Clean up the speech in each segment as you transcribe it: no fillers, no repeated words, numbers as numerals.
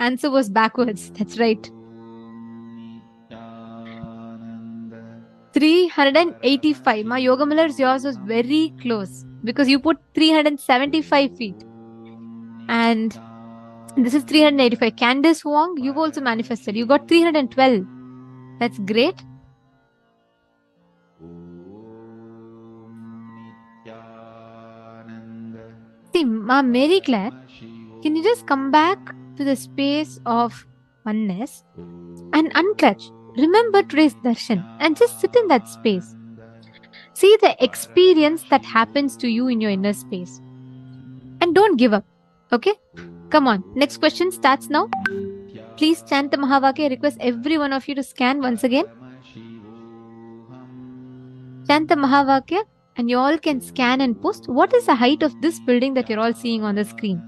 answer was backwards. That's right. 385. My Yoga Miller's yours was very close because you put 375 feet. And this is 385. Candice Wong, you've also manifested. You got 312. That's great. See, Ma Mary Claire, can you just come back to the space of oneness and unclutch? Remember today's darshan and just sit in that space. See the experience that happens to you in your inner space. And don't give up. Okay? Come on. Next question starts now. Please chant the Mahavakya. I request every one of you to scan once again. Chant the Mahavakya and you all can scan and post. What is the height of this building that you're all seeing on the screen?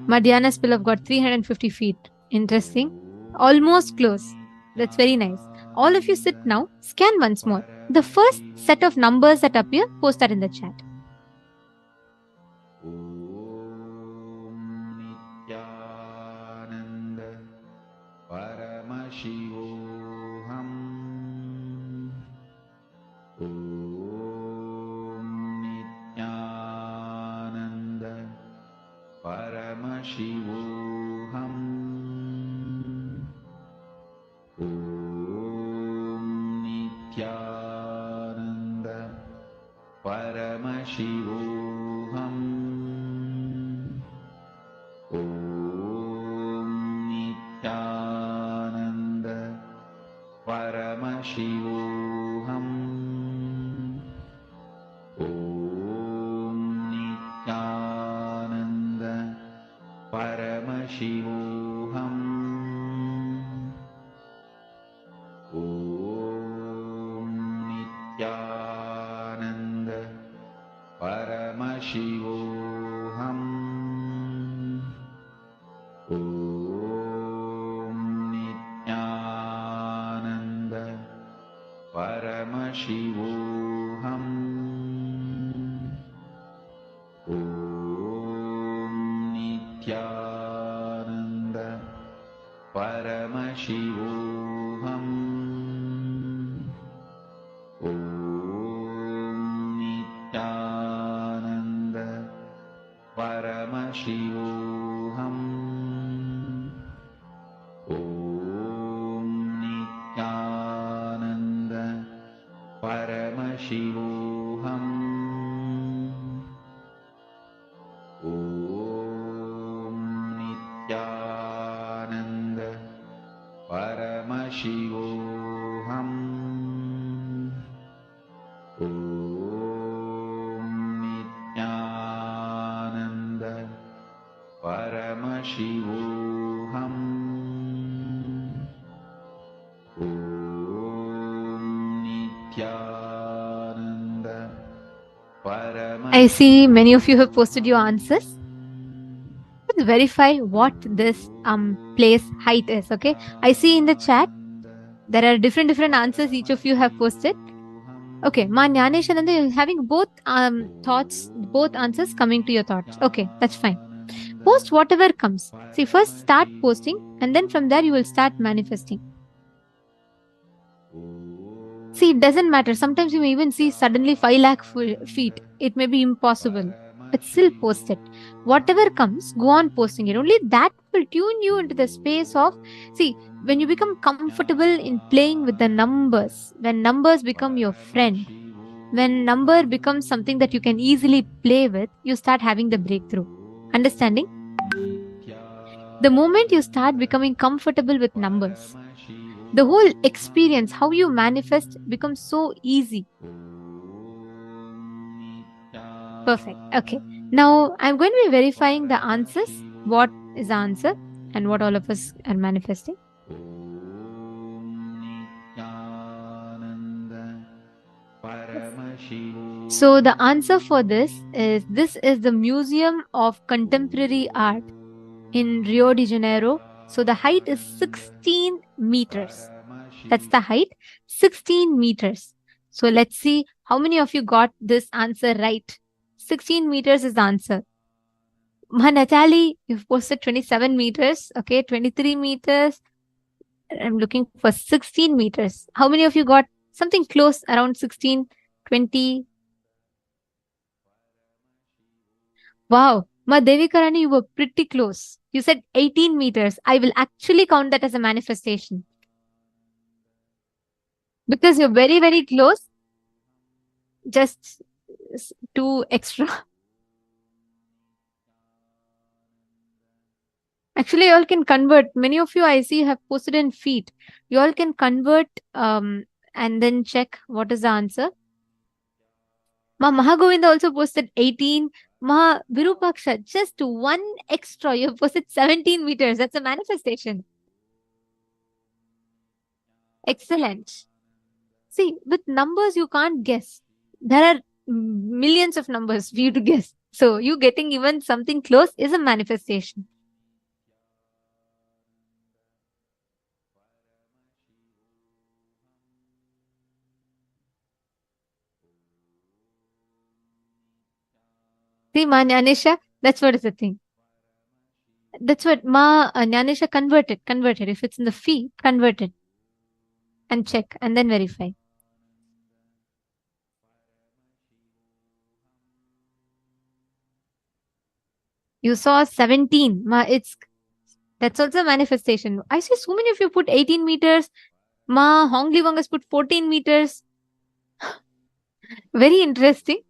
Madhyana Spilov got 350 feet. Interesting. Almost close. That's very nice. All of you sit now. Scan once more. The first set of numbers that appear, post that in the chat. Paramashivoham. Nithyananda. Paramashivoham. Nithyananda. Paramashivoham. Nithyananda. Paramashivoham. Nithyananda. Paramashivoham. Nithyananda. Paramashivoham. Nithyananda. Paramashivoham. Nithyananda. Paramashivoham. Nithyananda. Paramashivoham. Nithyananda. Paramashivoham. Nithyananda. Paramashivoham. Nithyananda. Paramashivoham. Nithyananda. I see many of you have posted your answers. Let's verify what this place height is. Okay, I see in the chat there are different answers each of you have posted. Okay, Ma Jnaneshananda, you're having both thoughts, both answers coming to your thoughts. Okay, that's fine. Post whatever comes. See, first start posting and then from there you will start manifesting. See, it doesn't matter. Sometimes you may even see suddenly 5 lakh feet. It may be impossible, but still post it. Whatever comes, go on posting it. Only that will tune you into the space of, see, when you become comfortable in playing with the numbers, when numbers become your friend, when number becomes something that you can easily play with, you start having the breakthrough. Understanding? The moment you start becoming comfortable with numbers, the whole experience, how you manifest, becomes so easy. Perfect. Okay. Now, I'm going to be verifying the answers. What is the answer and what all of us are manifesting. So, the answer for this is the Museum of Contemporary Art in Rio de Janeiro. So, the height is 16 meters. That's the height, 16 meters. So, let's see how many of you got this answer right. 16 meters is the answer. Natali, you've posted 27 meters. Okay, 23 meters. I'm looking for 16 meters. How many of you got something close around 16, 20? Wow. Ma Devikarani, you were pretty close. You said 18 meters. I will actually count that as a manifestation. Because you're very, very close. Just two extra. Actually, you all can convert. Many of you I see have posted in feet. You all can convert and then check what is the answer. Ma Mahagovinda also posted 18. Ma Virupaksha, just one extra. You have posted 17 meters. That's a manifestation. Excellent. See, with numbers, you can't guess. There are millions of numbers for you to guess. So, you getting even something close is a manifestation. See, Ma Nyanisha, that's what is the thing. That's what Ma Nyanisha converted. If it's in the fee, convert it and check and then verify. You saw 17. Ma, that's also a manifestation. I see so many of you put 18 meters. Ma Hongli Wangas put 14 meters. Very interesting.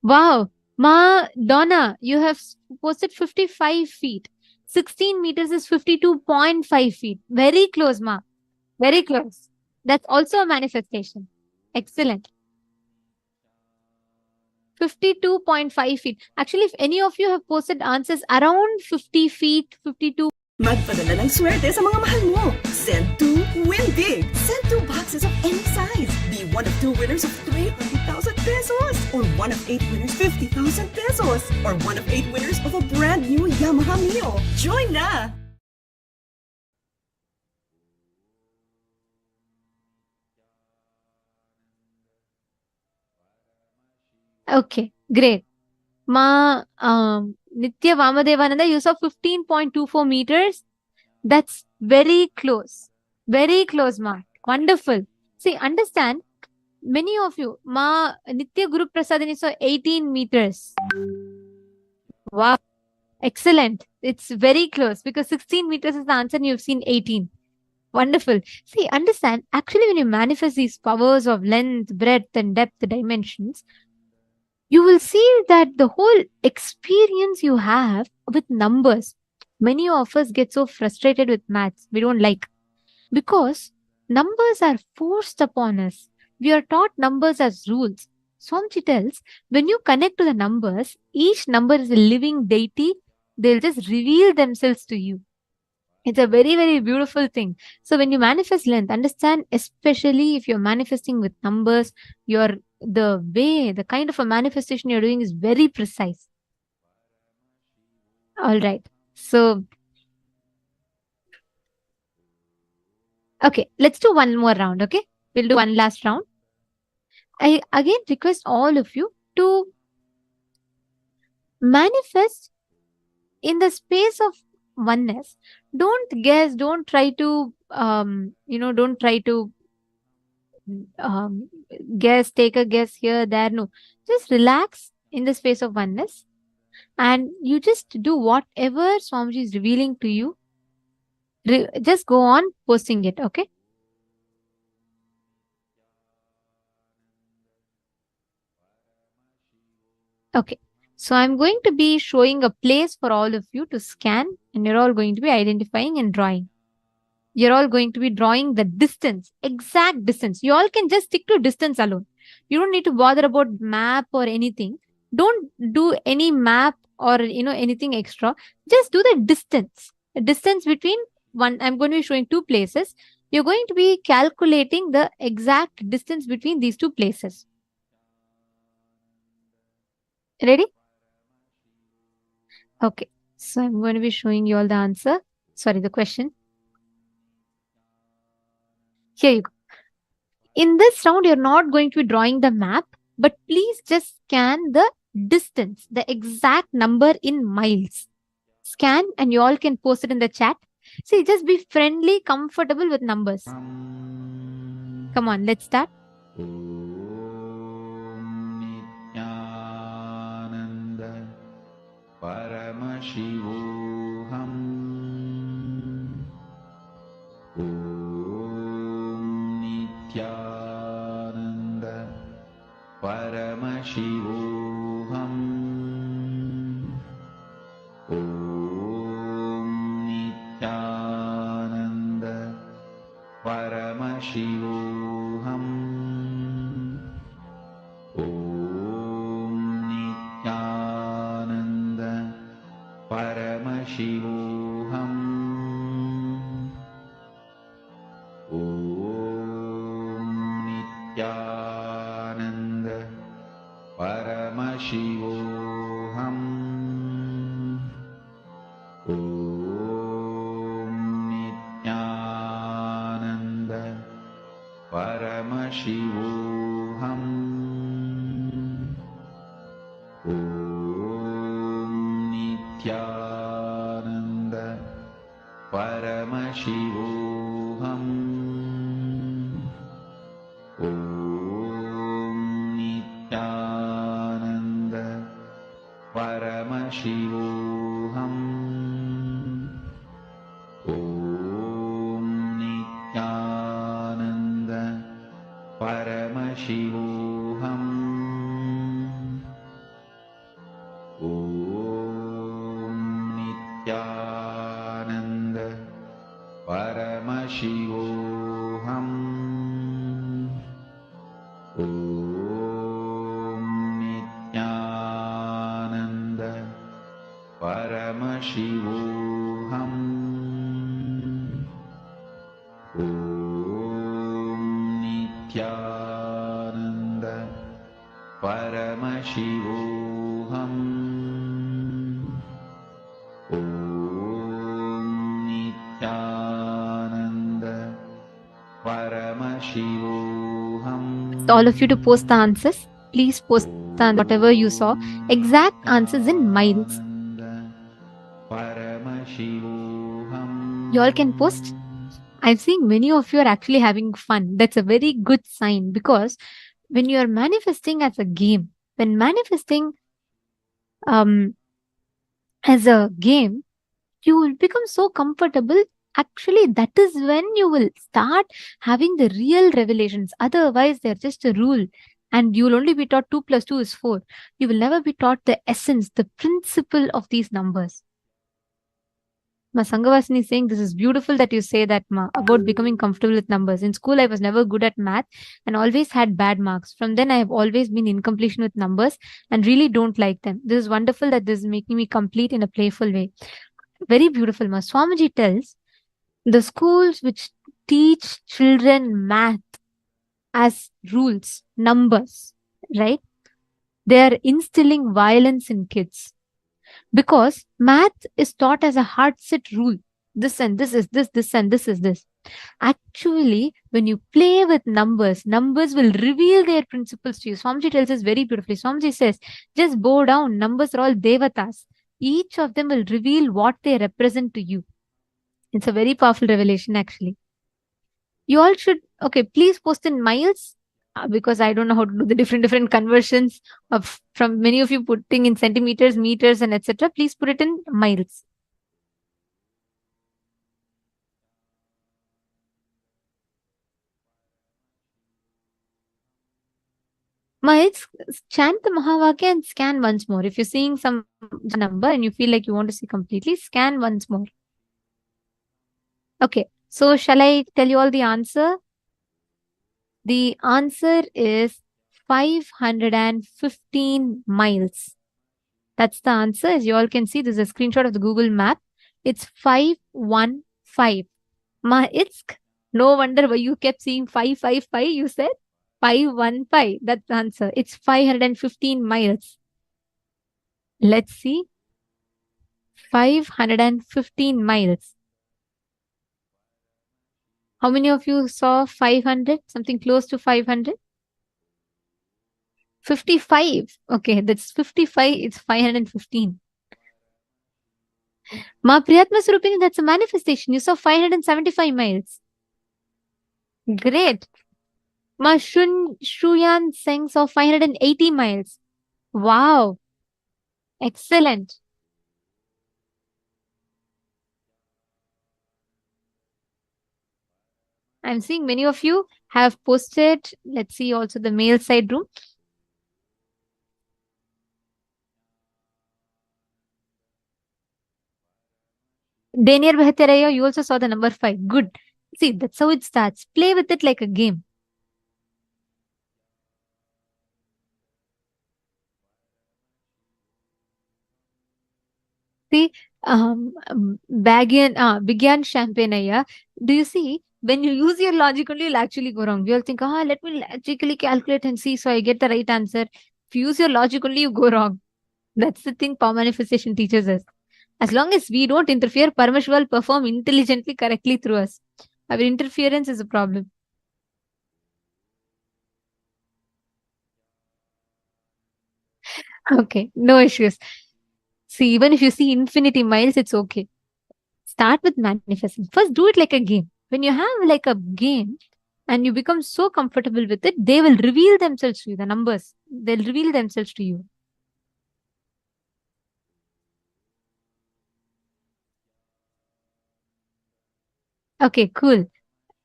Wow. Ma Donna, you have posted 55 feet. 16 meters is 52.5 feet. Very close, Ma. Very close. That's also a manifestation. Excellent. 52.5 feet. Actually, if any of you have posted answers around 50 feet, 52. Magpadala ng swerte sa mga mahal mo. Send to Win Big. Send 2 boxes of any size. Be one of 2 winners of 300,000 pesos. Or one of 8 winners 50,000 pesos. Or one of 8 winners of a brand new Yamaha Mio. Join na! Okay, great. Ma Nitya Vamadevananda, you saw 15.24 meters. That's very close. Very close, Ma. Wonderful. See, understand, many of you, Ma Nitya Guru Prasadini saw 18 meters. Wow. Excellent. It's very close because 16 meters is the answer and you've seen 18. Wonderful. See, understand, actually, when you manifest these powers of length, breadth, and depth dimensions, you will see that the whole experience you have with numbers, many of us get so frustrated with maths. We don't like because numbers are forced upon us. We are taught numbers as rules. Swamiji tells, when you connect to the numbers, each number is a living deity. They'll just reveal themselves to you. It's a very, very beautiful thing. So when you manifest length, understand, especially if you're manifesting with numbers, the kind of a manifestation you're doing is very precise. All right. So, okay, let's do one more round. Okay. We'll do one last round. I again request all of you to manifest in the space of oneness. Don't guess, don't try to don't try to guess, take a guess here, there. No, just relax in the space of oneness and you just do whatever Swamiji is revealing to you. Just go on posting it, okay? Okay, so I'm going to be showing a place for all of you to scan and you're all going to be identifying and drawing. You're all going to be drawing the distance, exact distance. You all can just stick to distance alone. You don't need to bother about map or anything. Don't do any map or anything extra. Just do the distance. The distance between one. I'm going to be showing 2 places. You're going to be calculating the exact distance between these 2 places. Ready? Okay. So I'm going to be showing you all the answer. Sorry, the question. Here you go. In this round, you're not going to be drawing the map, but please just scan the distance, the exact number in miles. Scan and you all can post it in the chat. See, just be friendly, comfortable with numbers. Come on, let's start. Nithyananda Paramashivoham Nithyananda Paramashivoham Nithyananda Paramashivoham Nithyananda Paramashivoham Nithyananda Paramashivoham Nithyananda Paramashivoham Nithyananda Paramashivoham Nithyananda Paramashivoham Nithyananda Paramashivoham Nithyananda Paramashivoham Nithyananda Paramashivoham Nithyananda Paramashivoham Nithyananda Paramashivoham. All of you to post the answers. Please post the whatever you saw. Exact answers in miles. You all can post. I've seen many of you are actually having fun. That's a very good sign, because when you are manifesting as a game, when manifesting as a game, you will become so comfortable. Actually, that is when you will start having the real revelations. Otherwise, they're just a rule. And you will only be taught 2 plus 2 is 4. You will never be taught the essence, the principle of these numbers. Ma Sanghavasini is saying, this is beautiful that you say that, Ma, about becoming comfortable with numbers. In school, I was never good at math and always had bad marks. From then, I have always been in completion with numbers and really don't like them. This is wonderful that this is making me complete in a playful way. Very beautiful, Ma. Swamiji tells, the schools which teach children math as rules, numbers, right? They are instilling violence in kids. Because math is taught as a hard set rule. This and this is this, this and this is this. Actually, when you play with numbers, numbers will reveal their principles to you. Swamiji tells us very beautifully. Swamiji says, just bow down. Numbers are all devatas. Each of them will reveal what they represent to you. It's a very powerful revelation, actually. You all should, okay, please post in miles, because I don't know how to do the different conversions of from many of you putting in centimeters, meters, and etc. Please put it in miles. Miles, chant the Mahavakya and scan once more. If you're seeing some number and you feel like you want to see completely, scan once more. Okay, so shall I tell you all the answer? The answer is 515 miles. That's the answer. As you all can see, this is a screenshot of the Google map. It's 515. Maitsk, no wonder why you kept seeing 555. You said 515. That's the answer. It's 515 miles. Let's see. 515 miles. How many of you saw 500? Something close to 500? 55. Okay, that's 55. It's 515. Ma Priyatma Swarupini, that's a manifestation. You saw 575 miles. Great. Ma Shuyan Seng saw 580 miles. Wow. Excellent. I'm seeing many of you have posted. Let's see also the male side room. Daniel Bhateraya, you also saw the number 5. Good. See, that's how it starts. Play with it like a game. See, Bigyan Champagne, do you see? When you use your logic only, you'll actually go wrong. You'll think, let me logically calculate and see so I get the right answer. If you use your logic only, you go wrong. That's the thing power manifestation teaches us. As long as we don't interfere, Paramashiva will perform intelligently, correctly through us. Our interference is a problem. Okay, no issues. See, even if you see infinity miles, it's okay. Start with manifesting. First, do it like a game. When you have like a game and you become so comfortable with it, they will reveal themselves to you, the numbers. They'll reveal themselves to you. Okay, cool.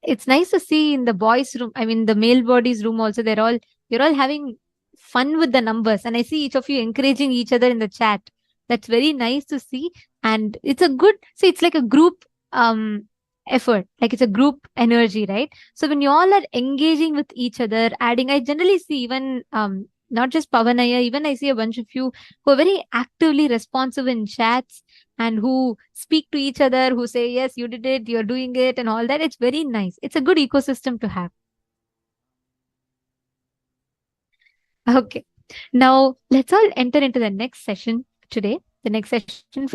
It's nice to see in the boys' room, I mean the male body's room also, you're all having fun with the numbers. And I see each of you encouraging each other in the chat. That's very nice to see. And it's a good, see, it's like a group effort, like it's a group energy, right? So when you all are engaging with each other, adding, I generally see even not just Pavanaya, even I see a bunch of you who are very actively responsive in chats and who speak to each other, who say, yes, you did it, you're doing it, and all that. It's very nice. It's a good ecosystem to have. Okay. Now, let's all enter into the next session today, the next session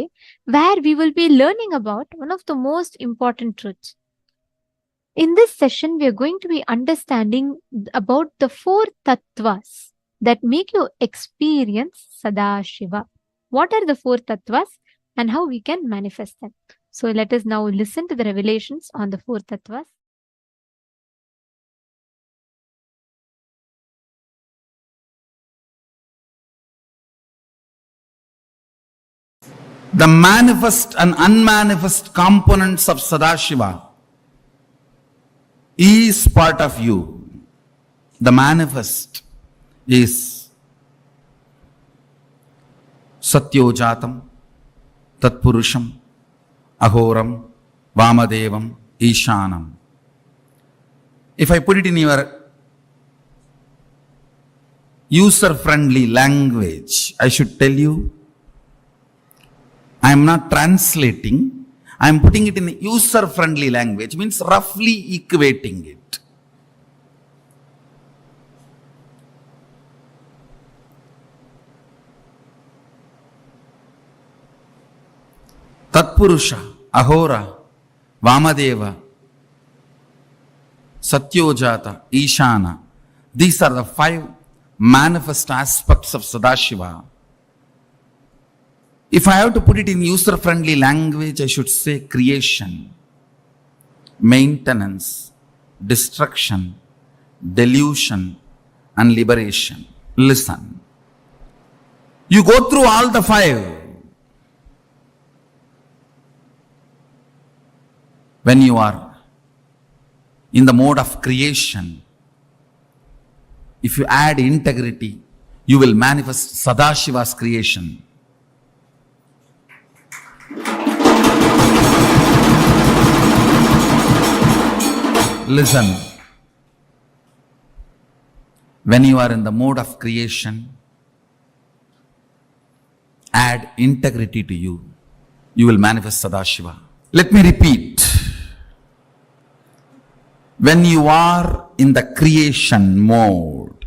where we will be learning about one of the most important truths. In this session, we are going to be understanding about the 4 tattvas that make you experience Sadashiva. What are the 4 tattvas and how we can manifest them? So let us now listen to the revelations on the 4 tattvas. The manifest and unmanifest components of Sadashiva is part of you. The manifest is Satyojatam, Tatpurusham, Ahoram, Vamadevam, Ishanam. If I put it in your user-friendly language, I should tell you, I am not translating, I am putting it in user-friendly language, means roughly equating it. Tatpurusha, Ahora, Vamadeva, Satyojata, Ishana. These are the 5 manifest aspects of Sadashiva. If I have to put it in user-friendly language, I should say creation, maintenance, destruction, delusion, and liberation. Listen. You go through all the 5. When you are in the mode of creation, if you add integrity, you will manifest Sadashiva's creation. Listen. When you are in the mode of creation, add integrity to you. You will manifest Sadashiva. Let me repeat. When you are in the creation mode,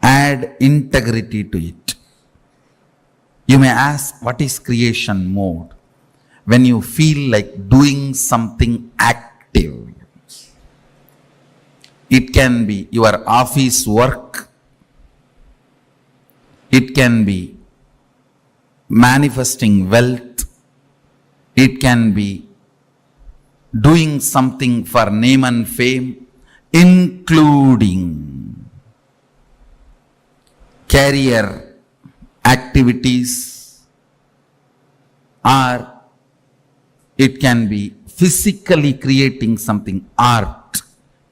add integrity to it. You may ask, what is creation mode? When you feel like doing something active. It can be your office work. It can be manifesting wealth. It can be doing something for name and fame, including career activities, or it can be physically creating something, art,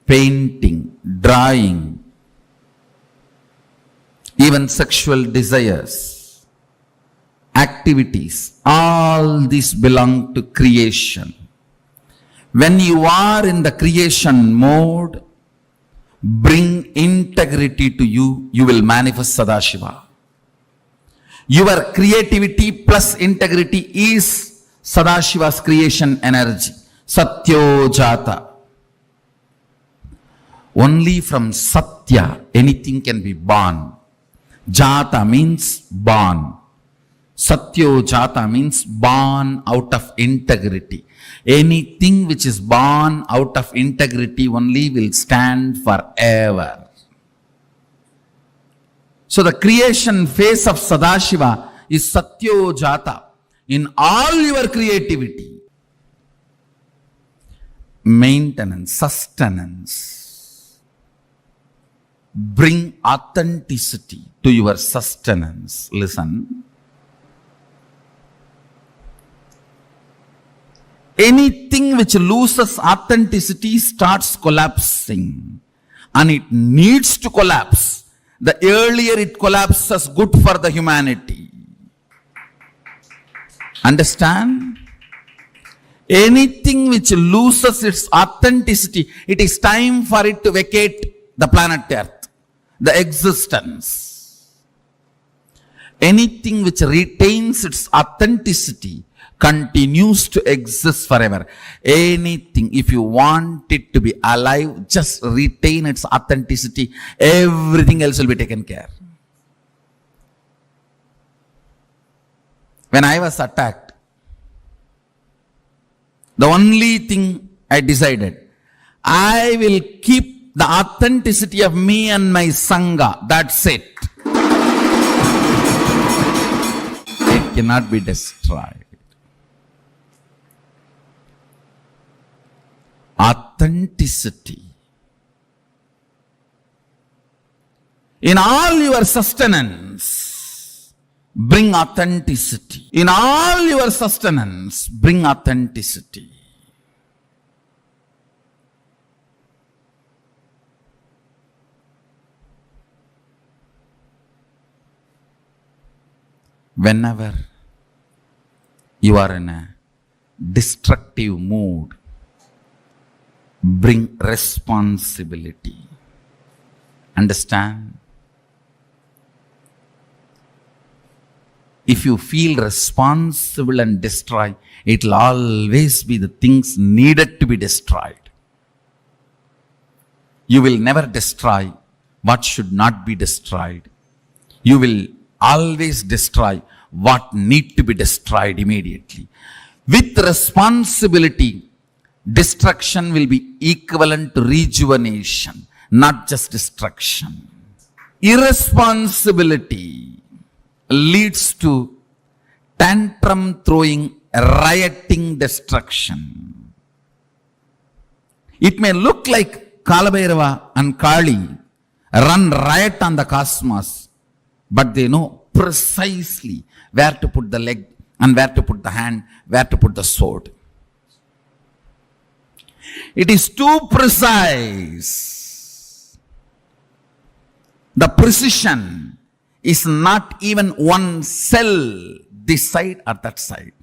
painting, drawing, even sexual desires, activities, all these belong to creation. When you are in the creation mode, bring integrity to you, you will manifest Sadashiva. Your creativity plus integrity is Sadashiva's creation energy. Satyo Jata. Only from Satya anything can be born. Jata means born. Satyo Jata means born out of integrity. Anything which is born out of integrity only will stand forever. So the creation phase of Sadashiva is Satyo Jata in all your creativity. Maintenance, sustenance. Bring authenticity to your sustenance. Listen. Anything which loses authenticity starts collapsing, and it needs to collapse. The earlier it collapses, good for the humanity. Understand? Anything which loses its authenticity, it is time for it to vacate the planet Earth, the existence. Anything which retains its authenticity continues to exist forever. Anything, if you want it to be alive, just retain its authenticity. Everything else will be taken care. When I was attacked, the only thing I decided, I will keep the authenticity of me and my Sangha. That's it. It cannot be destroyed. Authenticity. In all your sustenance, bring authenticity. In all your sustenance, bring authenticity. Whenever you are in a destructive mood, bring responsibility. Understand? If you feel responsible and destroy, it will always be the things needed to be destroyed. You will never destroy what should not be destroyed. You will always destroy what need to be destroyed immediately. With responsibility, destruction will be equivalent to rejuvenation, not just destruction. Irresponsibility leads to tantrum throwing, rioting destruction. It may look like Kalabhairava and Kali run riot on the cosmos, but they know precisely where to put the leg and where to put the hand, where to put the sword. It is too precise. The precision is not even one cell this side or that side.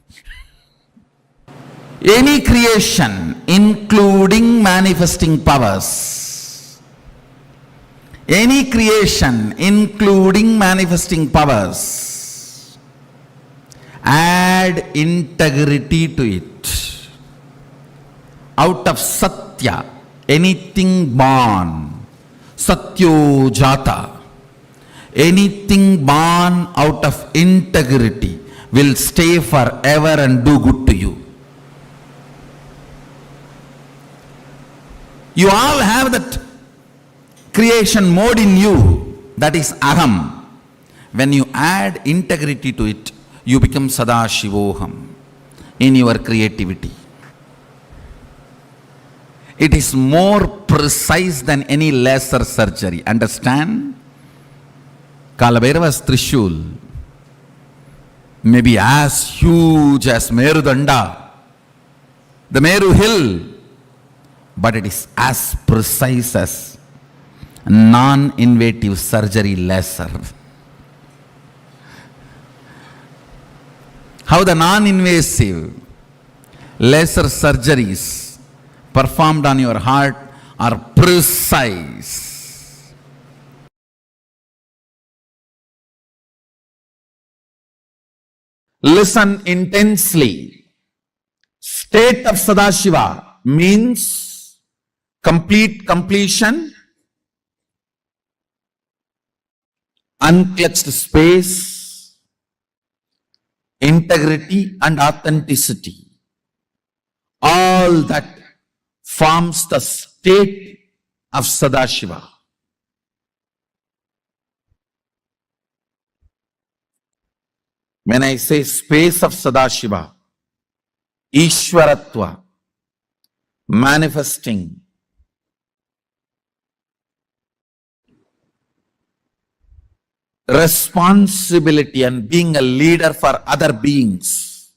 Any creation, including manifesting powers, any creation, including manifesting powers, add integrity to it. Out of Satya, anything born, Satyo Jata, anything born out of integrity will stay forever and do good to you. You all have that creation mode in you, that is aham. When you add integrity to it, you become Sadashivoham in your creativity. It is more precise than any laser surgery. Understand? Kalabhairava's Trishul may be as huge as Merudanda, the Meru hill, but it is as precise as non-invasive surgery laser. How the non-invasive laser surgeries performed on your heart are precise. Listen intensely. State of Sadashiva means complete completion, unclutched space, integrity and authenticity. All that forms the state of Sadashiva. When I say space of Sadashiva, Ishwaratva, manifesting, responsibility and being a leader for other beings,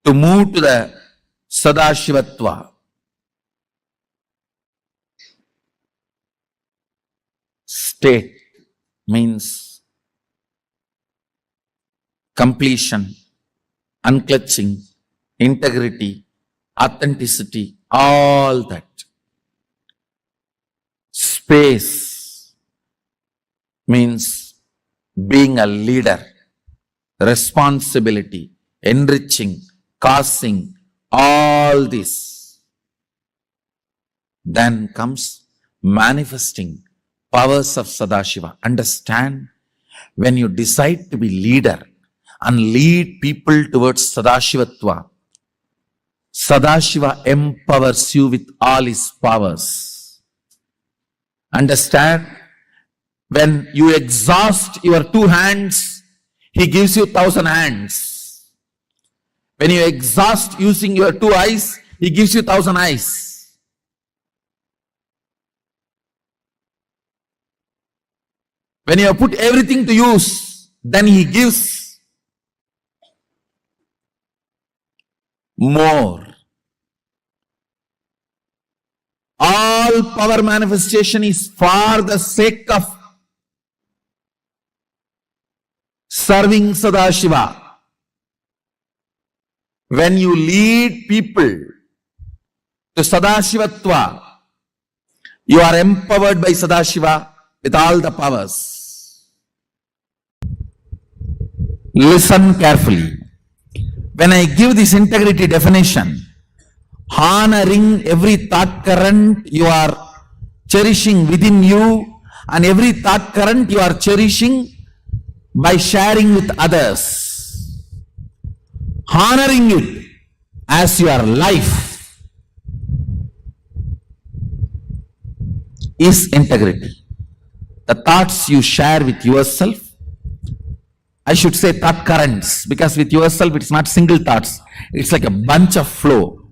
to move to the Sadashivatva. State means completion, unclutching, integrity, authenticity, all that. Space means being a leader, responsibility, enriching, causing, all this. Then comes manifesting powers of Sadashiva. Understand? When you decide to be leader and lead people towards Sadashivatva, Sadashiva empowers you with all his powers. Understand? When you exhaust your 2 hands, he gives you 1,000 hands. When you exhaust using your 2 eyes, he gives you 1,000 eyes. When you have put everything to use, then he gives more. All power manifestation is for the sake of serving Sadashiva. When you lead people to Sadashivatva, you are empowered by Sadashiva with all the powers. Listen carefully. When I give this integrity definition, honoring every thought current you are cherishing within you and every thought current you are cherishing by sharing with others, honoring it as your life is integrity. The thoughts you share with yourself, I should say thought currents, because with yourself it's not single thoughts, it's like a bunch of flow.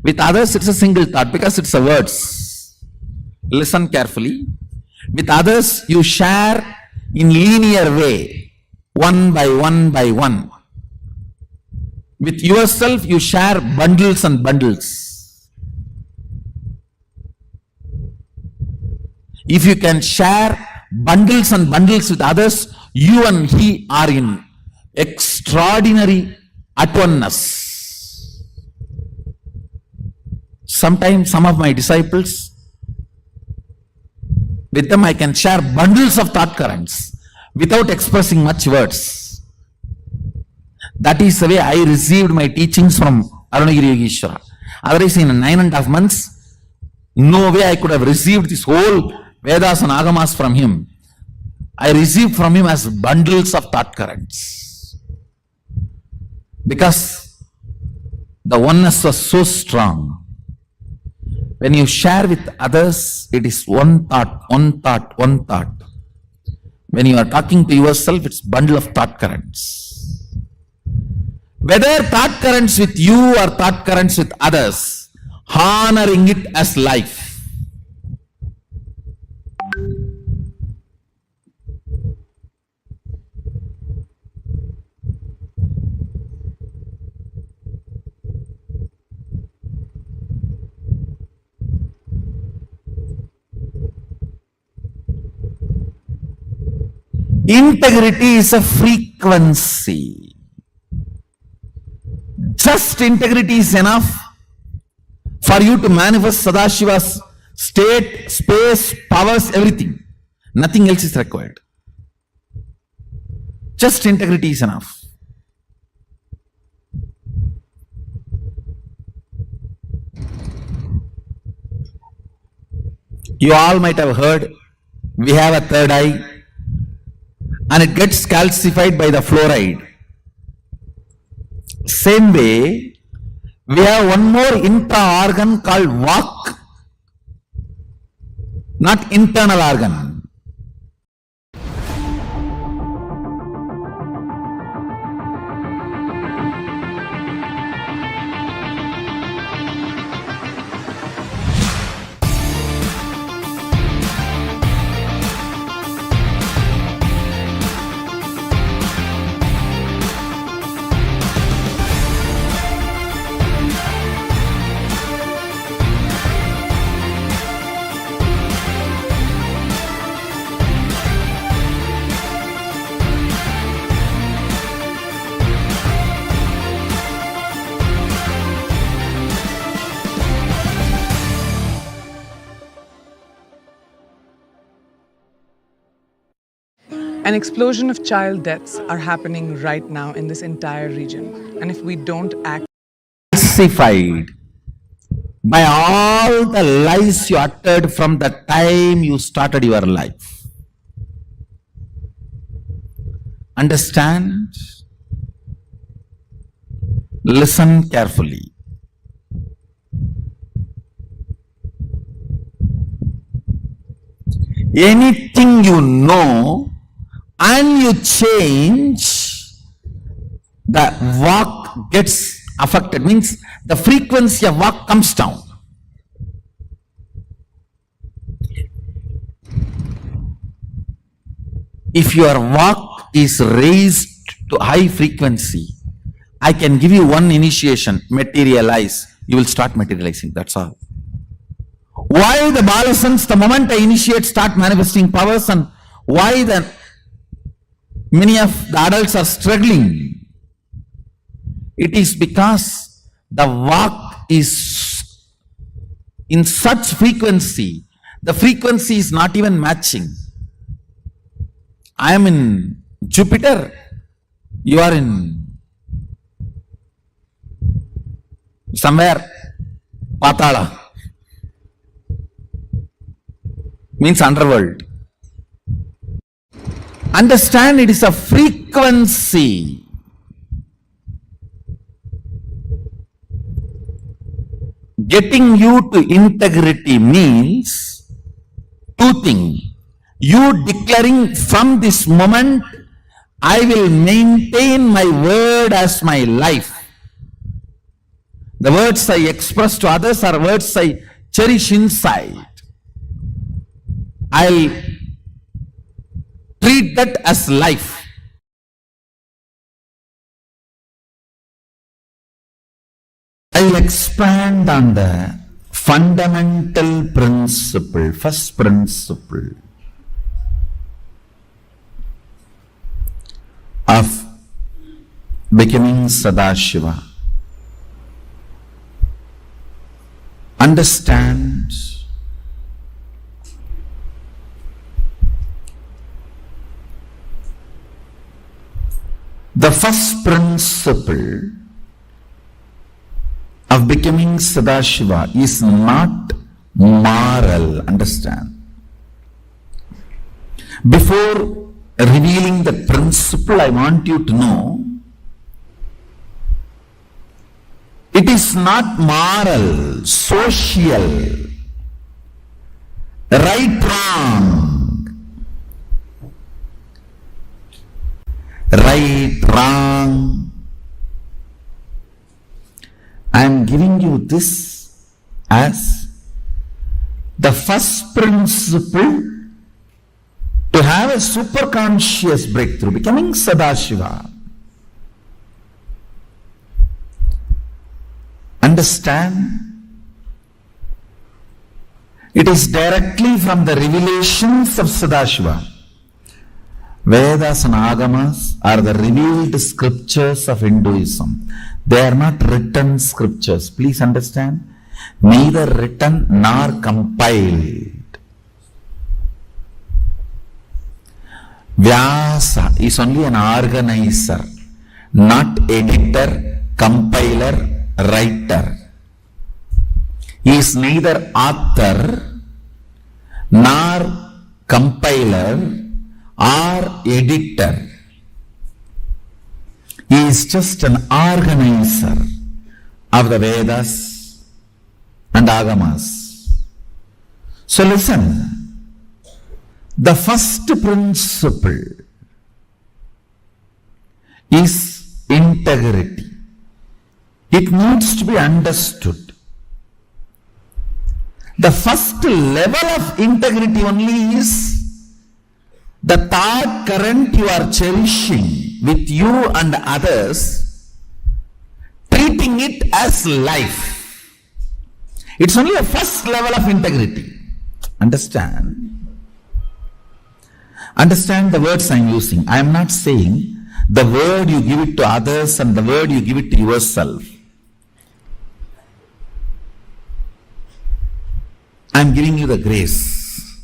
With others it's a single thought because it's a words. Listen carefully. With others you share in linear way, one by one by one. With yourself you share bundles and bundles. If you can share bundles and bundles with others, you and he are in extraordinary at oneness. Sometimes some of my disciples, with them I can share bundles of thought currents without expressing much words. That is the way I received my teachings from Arunagiri Yogeshwara. Otherwise, in 9.5 months, no way I could have received this whole Vedas and Agamas from him. I received from him as bundles of thought currents. Because the oneness was so strong. When you share with others, it is one thought, one thought, one thought. When you are talking to yourself, it's bundle of thought currents. Whether thought currents with you or thought currents with others, honoring it as life. Integrity is a frequency. Just integrity is enough for you to manifest Sadashiva's state, space, powers, everything. Nothing else is required. Just integrity is enough. You all might have heard, we have a third eye and it gets calcified by the fluoride. Same way, we have one more intra-organ called vak, not internal organ. An explosion of child deaths are happening right now in this entire region. And if we don't act Calcified by all the lies you uttered from the time you started your life. Understand? Listen carefully. Anything you know and you change, the vak gets affected, means the frequency of vak comes down. If your vak is raised to high frequency, I can give you one initiation, materialize. You will start materializing, that's all. Why the Balasans, the moment I initiate, start manifesting powers, and why the many of the adults are struggling? It is because the vak is in such frequency, the frequency is not even matching. I am in Jupiter, you are in somewhere Patala, means underworld. Understand, it is a frequency. Getting you to integrity means two things. You declaring from this moment, I will maintain my word as my life. The words I express to others are words I cherish inside. I'll treat that as life. I'll expand on the fundamental principle, first principle of becoming Sadashiva. Understand, the first principle of becoming Sadashiva is not moral. Understand. Before revealing the principle, I want you to know, it is not moral, social. Right, wrong. Right, wrong. I am giving you this as the first principle to have a superconscious breakthrough, becoming Sadashiva. Understand? It is directly from the revelations of Sadashiva. Vedas and Agamas are the revealed scriptures of Hinduism. They are not written scriptures. Please understand? Neither written nor compiled. Vyasa is only an organizer, not editor, compiler, writer. He is neither author nor compiler or editor. He is just an organizer of the Vedas and Agamas. So listen. The first principle is integrity. It needs to be understood. The first level of integrity only is the thought current you are cherishing with you and others, treating it as life. It's only a first level of integrity. Understand? Understand the words I am using. I am not saying the word you give it to others and the word you give it to yourself. I am giving you the grace.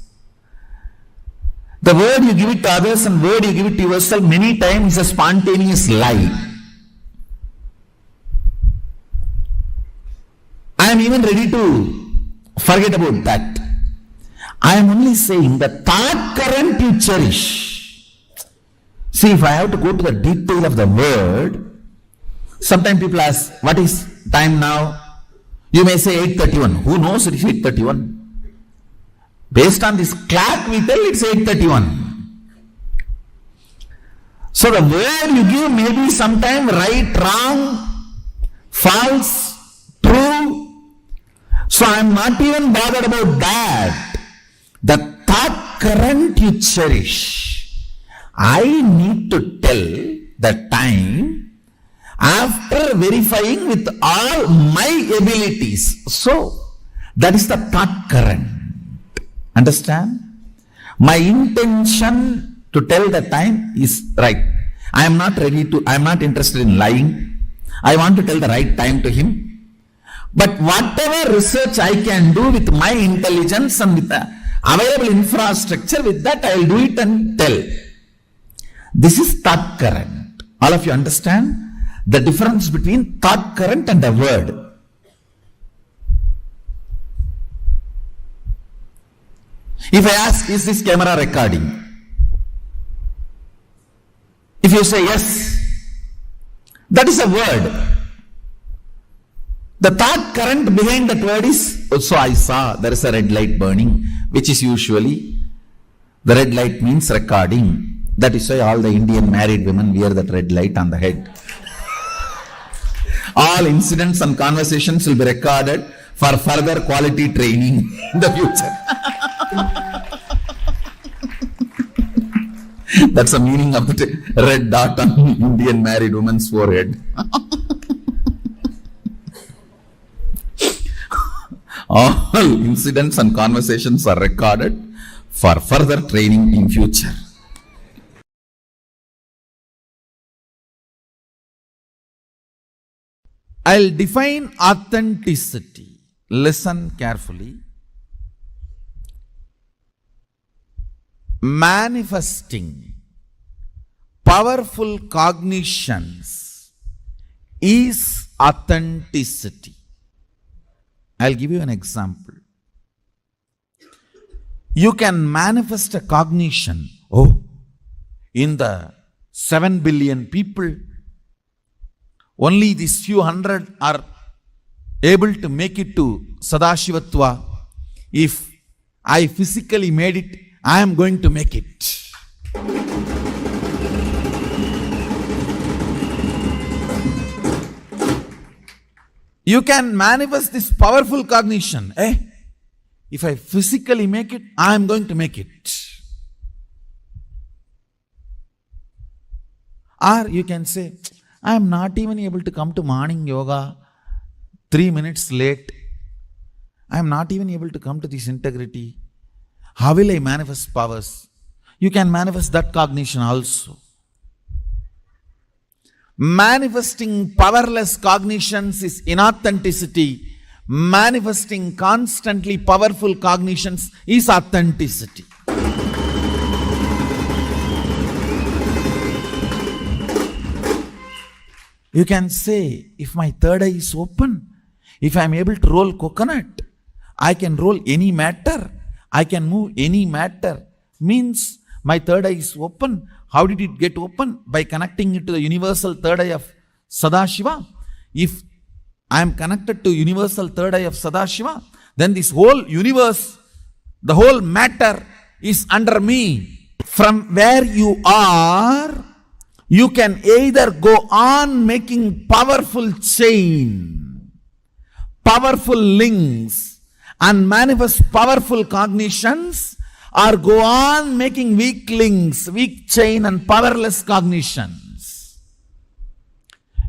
The word you give it to others and word you give it to yourself many times is a spontaneous lie. I am even ready to forget about that. I am only saying the thought current you cherish. See, if I have to go to the detail of the word, sometimes people ask, what is time now? You may say 8:31. Who knows it is 8:31? Based on this clock we tell it's 8:31. So the word you give may be sometime right, wrong, false, true. So I am not even bothered about that. The thought current you cherish, I need to tell the time after verifying with all my abilities. So that is the thought current. Understand? My intention to tell the time is right. I am not interested in lying. I want to tell the right time to him. But whatever research I can do with my intelligence and with the available infrastructure, with that I will do it and tell. This is thought current. All of you understand the difference between thought current and a word. If I ask, is this camera recording? If you say yes, that is a word. The thought current behind that word is, so I saw there is a red light burning, which is usually, the red light means recording. That is why all the Indian married women wear that red light on the head. All incidents and conversations will be recorded for further quality training in the future. That's the meaning of the red dot on Indian married woman's forehead. All incidents and conversations are recorded for further training in future. I'll define authenticity. Listen carefully. Manifesting powerful cognitions is authenticity. I'll give you an example. You can manifest a cognition. Oh, in the 7 billion people, only these few hundred are able to make it to Sadashivatva. If I physically made it, I am going to make it. You can manifest this powerful cognition. If I physically make it, I am going to make it. Or you can say, I am not even able to come to morning yoga 3 minutes late. I am not even able to come to this integrity. How will I manifest powers? You can manifest that cognition also. Manifesting powerless cognitions is inauthenticity. Manifesting constantly powerful cognitions is authenticity. You can say, if my third eye is open, if I am able to roll coconut, I can roll any matter, I can move any matter. Means my third eye is open. How did it get open? By connecting it to the universal third eye of Sadashiva. If I am connected to universal third eye of Sadashiva, then this whole universe, the whole matter is under me. From where you are, you can either go on making powerful chain, powerful links, and manifest powerful cognitions, or go on making weak links, weak chain, and powerless cognitions.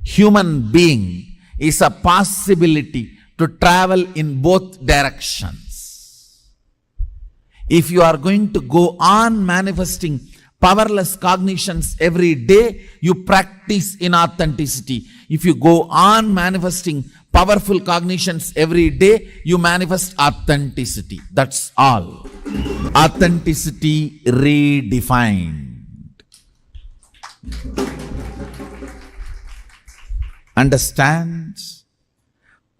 Human being is a possibility to travel in both directions. If you are going to go on manifesting powerless cognitions every day, you practice inauthenticity. If you go on manifesting powerful cognitions every day, you manifest authenticity. That's all. Authenticity redefined. Understand?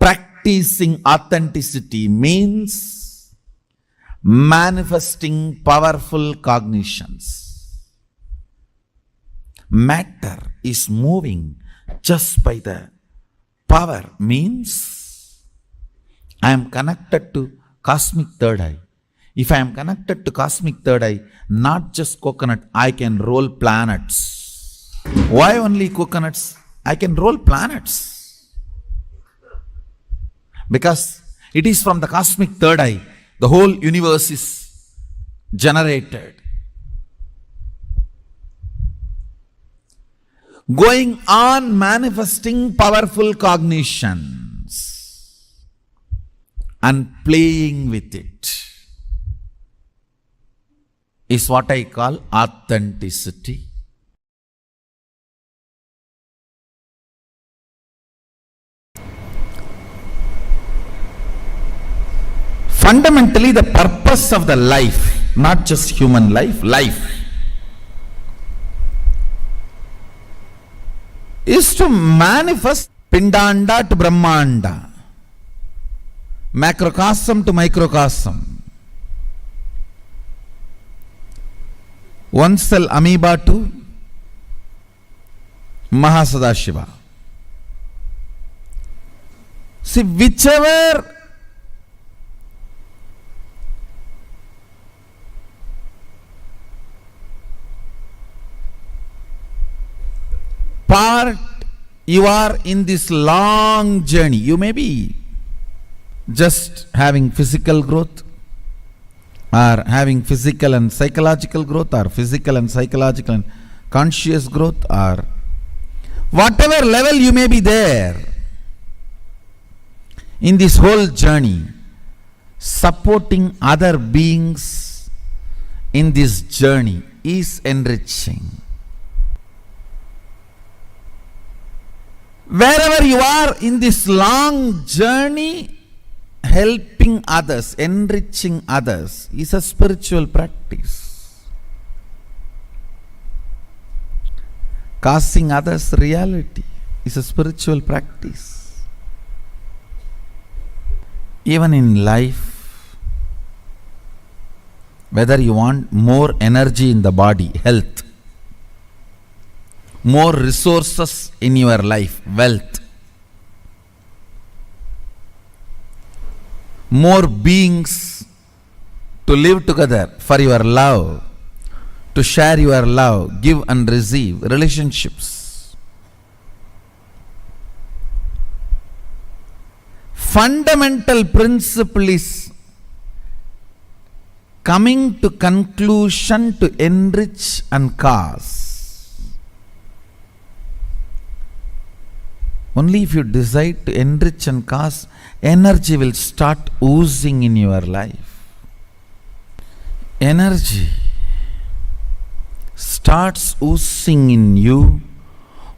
Practicing authenticity means manifesting powerful cognitions. Matter is moving just by the power. Means I am connected to cosmic third eye. If I am connected to cosmic third eye, not just coconut, I can roll planets. Why only coconuts? I can roll planets. Because it is from the cosmic third eye, the whole universe is generated. Going on manifesting powerful cognitions and playing with it is what I call authenticity. Fundamentally, the purpose of the life, not just human life, is to manifest Pindanda to Brahmanda, macrocosm to microcosm, one cell amoeba to Mahasadashiva. See, whichever part you are in this long journey, you may be just having physical growth, or having physical and psychological growth, or physical and psychological and conscious growth, or whatever level you may be there in this whole journey, supporting other beings in this journey is enriching. Wherever you are in this long journey, helping others, enriching others is a spiritual practice. Causing others reality is a spiritual practice. Even in life, whether you want more energy in the body, health, more resources in your life, wealth, more beings to live together for your love, to share your love, give and receive, relationships. Fundamental principle is coming to conclusion to enrich and cause. Only if you decide to enrich and cause, energy will start oozing in your life. Energy starts oozing in you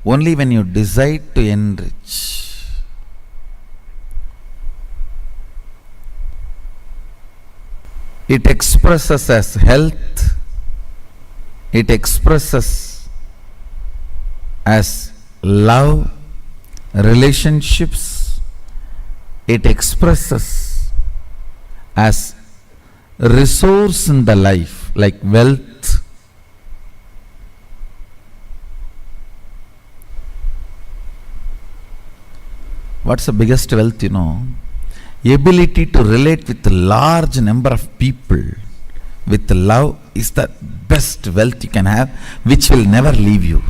only when you decide to enrich. It expresses as health, it expresses as love, relationships, it expresses as resource in the life like wealth. What's the biggest wealth, Ability to relate with a large number of people with love is the best wealth you can have, which will never leave you.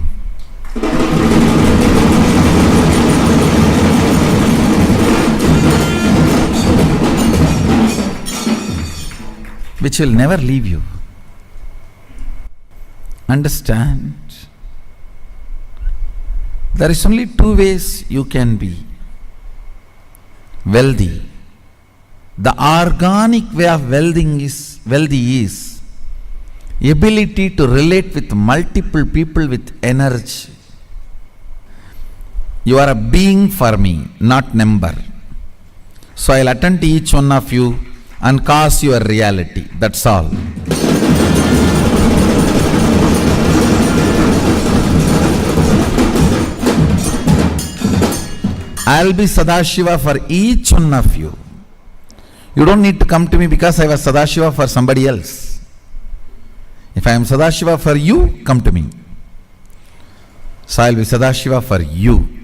Which will never leave you. Understand? There is only two ways you can be wealthy. The organic way of wealthy is ability to relate with multiple people with energy. You are a being for me, not number. So I'll attend to each one of you and cause your reality. That's all. I'll be Sadashiva for each one of you. You don't need to come to me because I was Sadashiva for somebody else. If I am Sadashiva for you, come to me. So I'll be Sadashiva for you.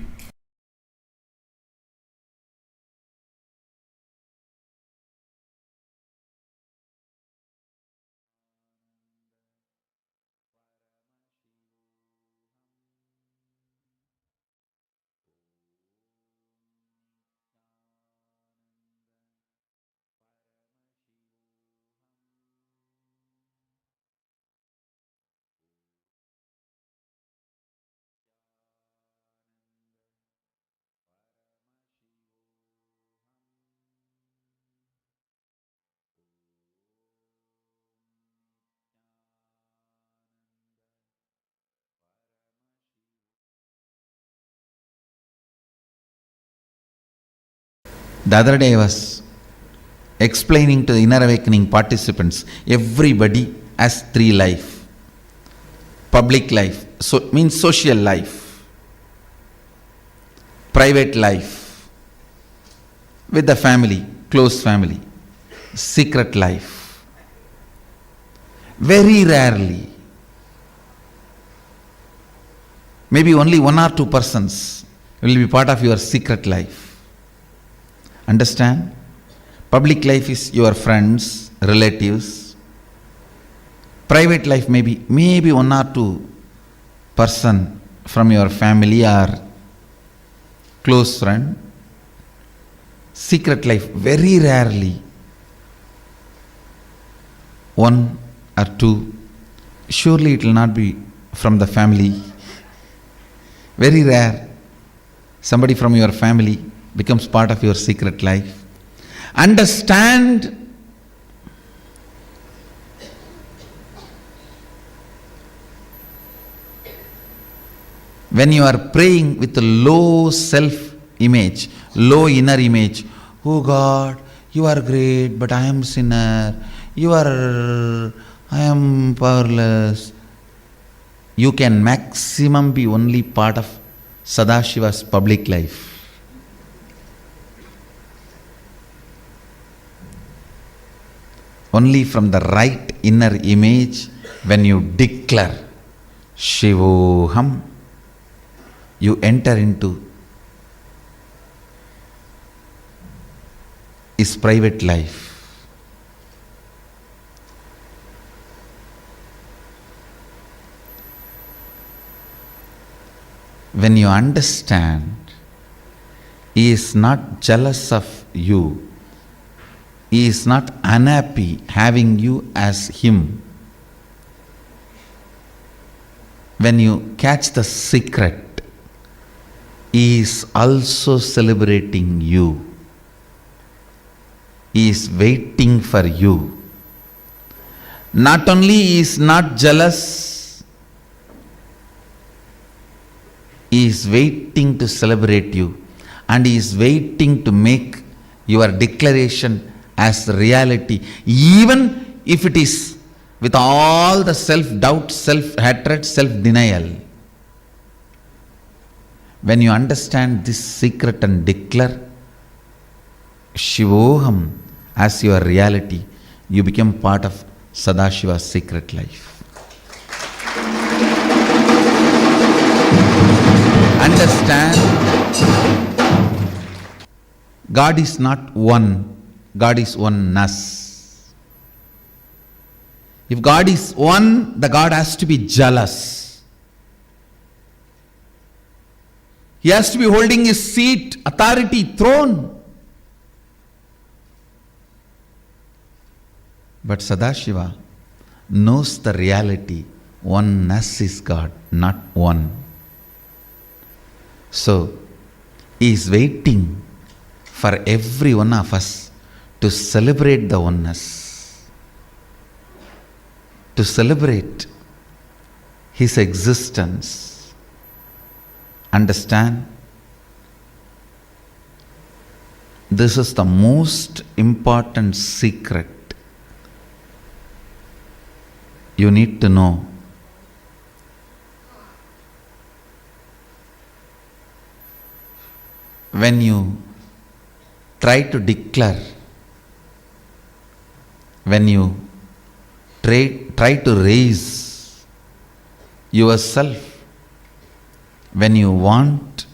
The other day I was explaining to the inner awakening participants, everybody has three life. Public life, so means social life. Private life, with the family, close family. Secret life. Very rarely, maybe only 1 or 2 persons will be part of your secret life. Understand? Public life is your friends, relatives. Private life maybe 1 or 2 person from your family or close friend. Secret life, very rarely 1 or 2. Surely it will not be from the family. Very rare. Somebody from your family becomes part of your secret life. Understand, when you are praying with a low self-image, low inner image, oh God, you are great, but I am sinner, I am powerless. You can maximum be only part of Sadashiva's public life. Only from the right inner image, when you declare Shivoham, you enter into his private life. when you understand He is not jealous of you, He is not unhappy having you as Him. When you catch the secret, He is also celebrating you. He is waiting for you. Not only He is not jealous, He is waiting to celebrate you, and He is waiting to make your declaration as reality, even if it is with all the self-doubt, self-hatred, self-denial. When you understand this secret and declare Shivoham as your reality, you become part of Sadashiva's secret life. Understand, God is not one, God is oneness. If God is one, the God has to be jealous. He has to be holding his seat, authority, throne. But Sadashiva knows the reality. Oneness is God, not one. So, He is waiting for every one of us to celebrate the oneness, to celebrate His existence. Understand? This is the most important secret you need to know. When you try to declare, when you try to raise yourself, when you want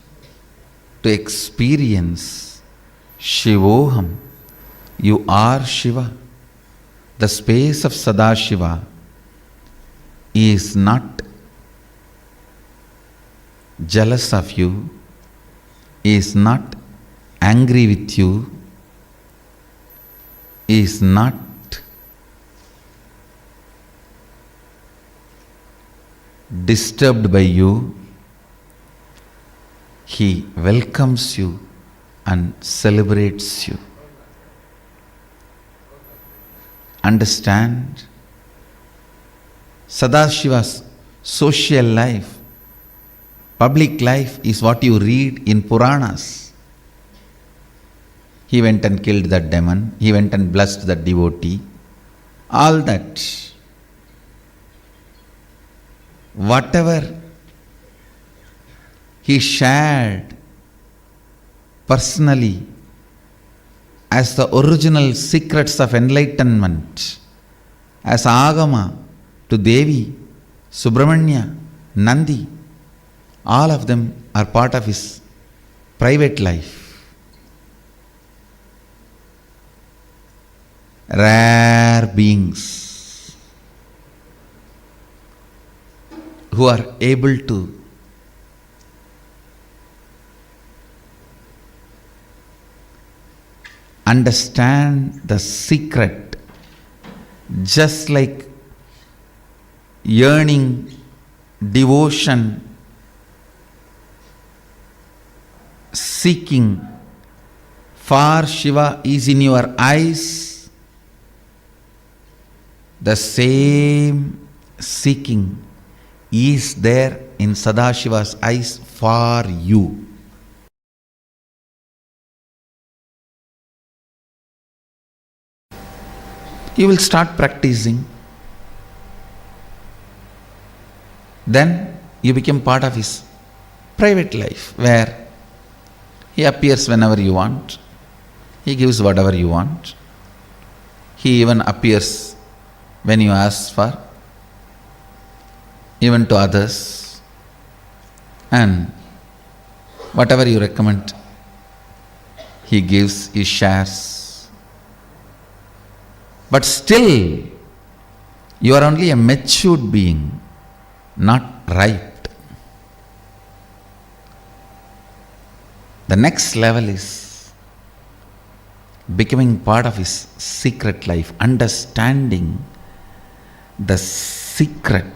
to experience Shivoham, you are Shiva. The space of Sadashiva is not jealous of you, is not angry with you, is not disturbed by you. He welcomes you and celebrates you. Understand? Sadashiva's social life, public life is what you read in Puranas. He went and killed that demon, he went and blessed that devotee, all that. Whatever he shared personally as the original secrets of enlightenment, as Agama to Devi, Subramanya, Nandi, all of them are part of his private life. Rare beings who are able to understand the secret, just like yearning, devotion, seeking for Shiva is in your eyes. The same seeking is there in Sadashiva's eyes for you. You will start practicing. Then you become part of his private life, where he appears whenever you want. He gives whatever you want. He even appears when you ask for, even to others. And whatever you recommend, he gives, he shares. But still, you are only a matured being, not ripe. The next level is becoming part of his secret life, understanding the secret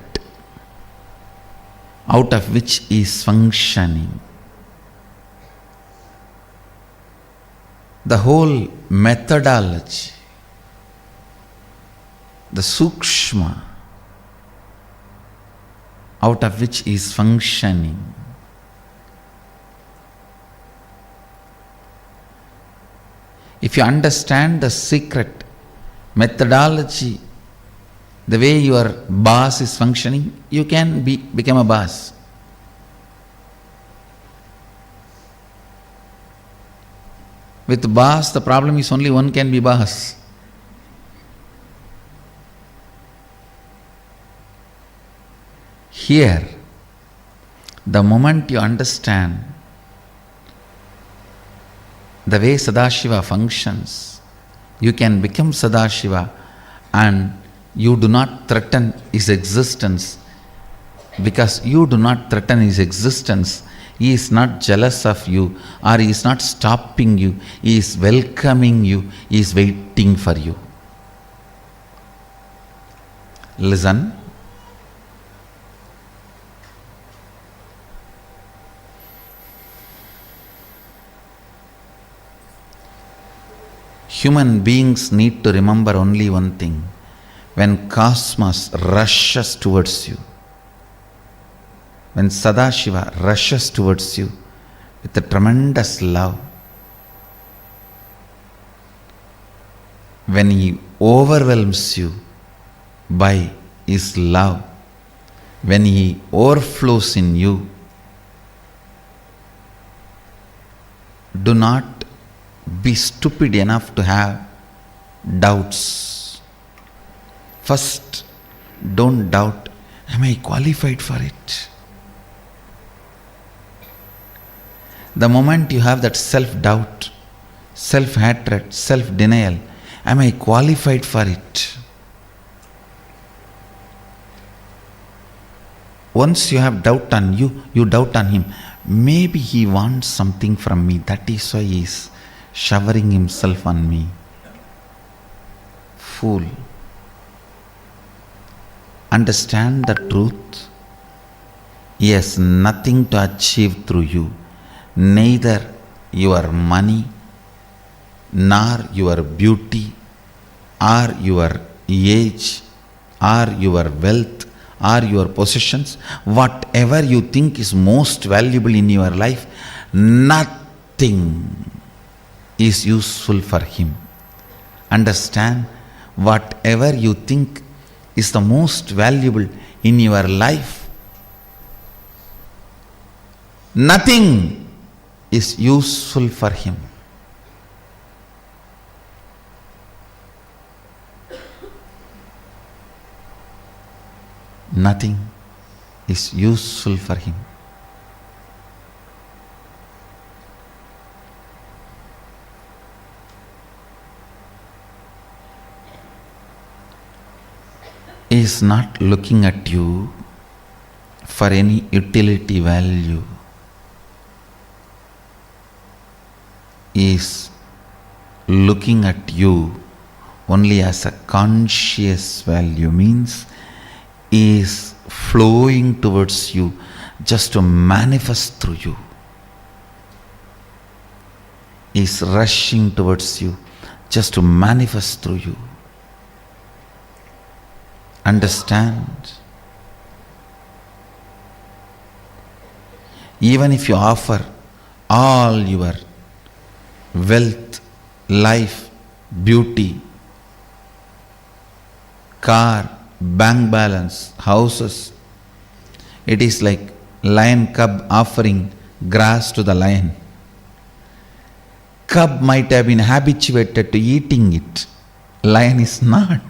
out of which he is functioning. The whole methodology, the sukshma out of which he is functioning. If you understand the secret methodology, the way your boss is functioning, you can become a boss. With boss, the problem is only one can be boss. Here, the moment you understand the way Sadashiva functions, you can become Sadashiva and you do not threaten his existence. Because you do not threaten his existence, he is not jealous of you or he is not stopping you. He is welcoming you. He is waiting for you. Listen. Human beings need to remember only one thing. When cosmos rushes towards you, when Sadashiva rushes towards you with a tremendous love, when he overwhelms you by his love, when he overflows in you, do not be stupid enough to have doubts. First, don't doubt, am I qualified for it? The moment you have that self-doubt, self-hatred, self-denial, am I qualified for it? Once you have doubt on you, you doubt on him. Maybe he wants something from me, that is why he is showering himself on me. Fool. Understand the truth. He has nothing to achieve through you. Neither your money, nor your beauty, or your age, or your wealth, or your possessions. Whatever you think is most valuable in your life, nothing is useful for him. Understand, whatever you think is the most valuable in your life, nothing is useful for him. Nothing is useful for him. He is not looking at you for any utility value. He is looking at you only as a conscious value, means he is flowing towards you just to manifest through you. He is rushing towards you just to manifest through you. Understand? Even if you offer all your wealth, life, beauty, car, bank balance, houses, it is like lion cub offering grass to the lion. Cub might have been habituated to eating it. Lion is not.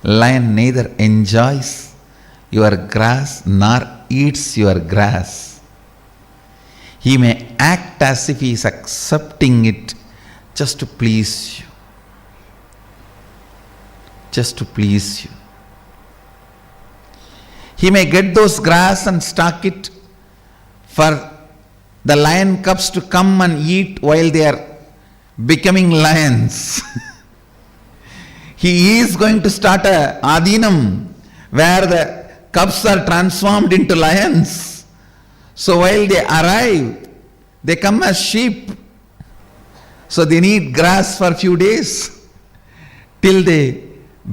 Lion neither enjoys your grass nor eats your grass. He may act as if he is accepting it just to please you. Just to please you. He may get those grass and stock it for the lion cubs to come and eat while they are becoming lions. He is going to start a adinam where the cubs are transformed into lions. So while they arrive, they come as sheep. So they need grass for a few days till they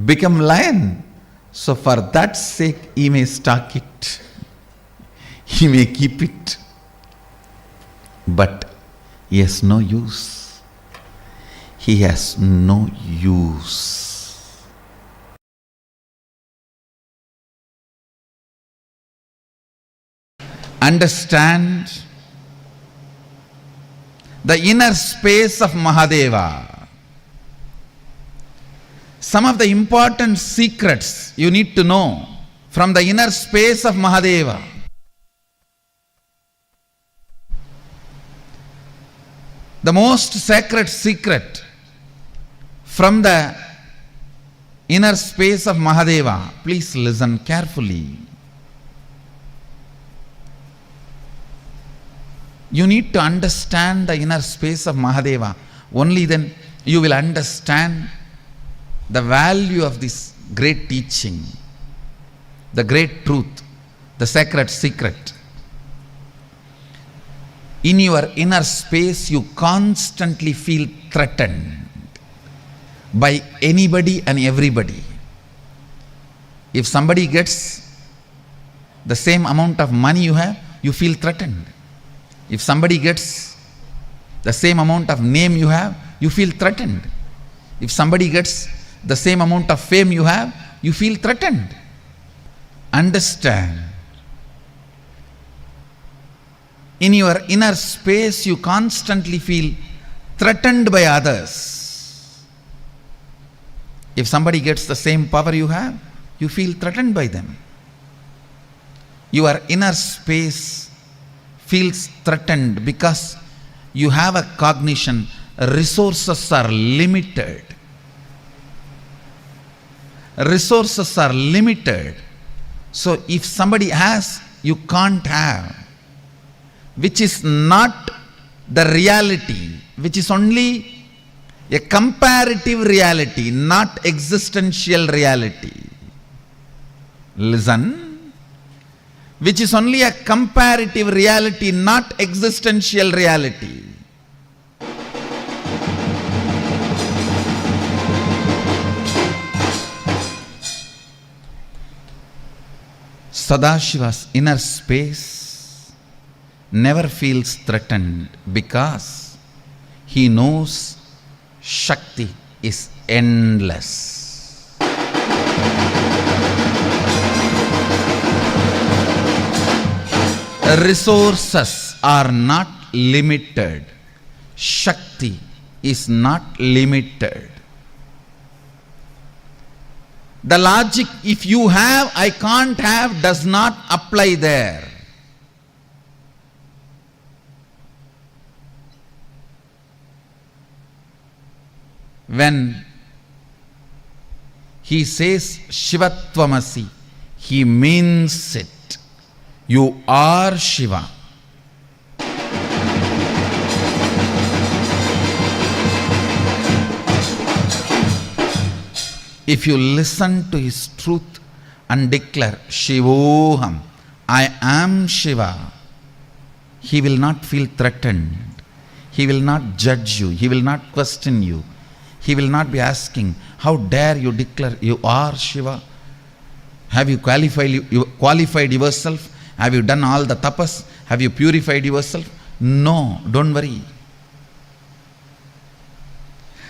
become lion. So for that sake, he may stock it. He may keep it. But he has no use. He has no use. Understand the inner space of Mahadeva. Some of the important secrets you need to know from the inner space of Mahadeva. The most sacred secret from the inner space of Mahadeva. Please listen carefully. You need to understand the inner space of Mahadeva. Only then you will understand the value of this great teaching, the great truth, the sacred secret. In your inner space, you constantly feel threatened by anybody and everybody. If somebody gets the same amount of money you have, you feel threatened. If somebody gets the same amount of name you have, you feel threatened. If somebody gets the same amount of fame you have, you feel threatened. Understand. In your inner space, you constantly feel threatened by others. If somebody gets the same power you have, you feel threatened by them. Your inner space feels threatened because you have a cognition, resources are limited. Resources are limited. So if somebody has, you can't have. Which is not the reality, which is only a comparative reality, not existential reality. Listen. Which is only a comparative reality, not existential reality. Sadashiva's inner space never feels threatened because he knows Shakti is endless. Resources are not limited. Shakti is not limited. The logic, if you have, I can't have, does not apply there. When he says Shivatvamasi, he means it. You are Shiva. If you listen to his truth and declare Shivoham, I am Shiva, he will not feel threatened. He will not judge you. He will not question you. He will not be asking, how dare you declare you are Shiva? Have you qualified yourself? Have you done all the tapas? Have you purified yourself? No, don't worry.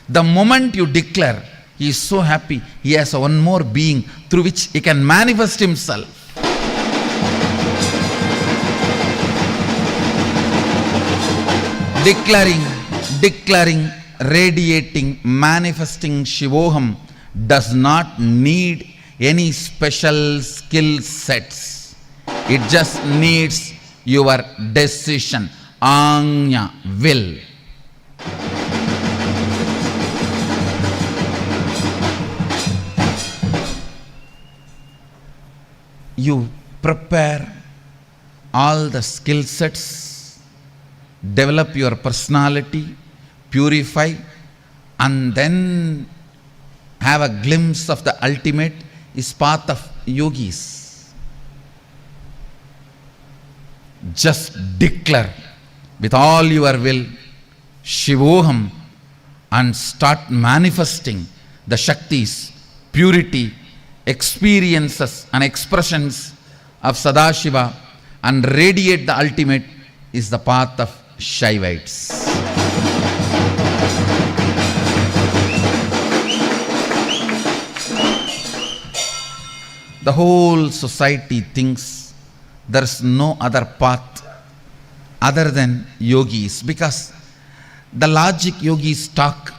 The moment you declare, he is so happy, he has one more being through which he can manifest himself. Declaring, radiating, manifesting Shivoham does not need any special skill sets. It just needs your decision, Anya, will. You prepare all the skill sets develop your personality, purify, and then have a glimpse of the ultimate is path of yogis. Just declare with all your will, Shivoham, and start manifesting the Shaktis, purity, experiences and expressions of Sadashiva and radiate the ultimate is the path of Shaivites. The whole society thinks there is no other path other than yogis, because the logic yogis talk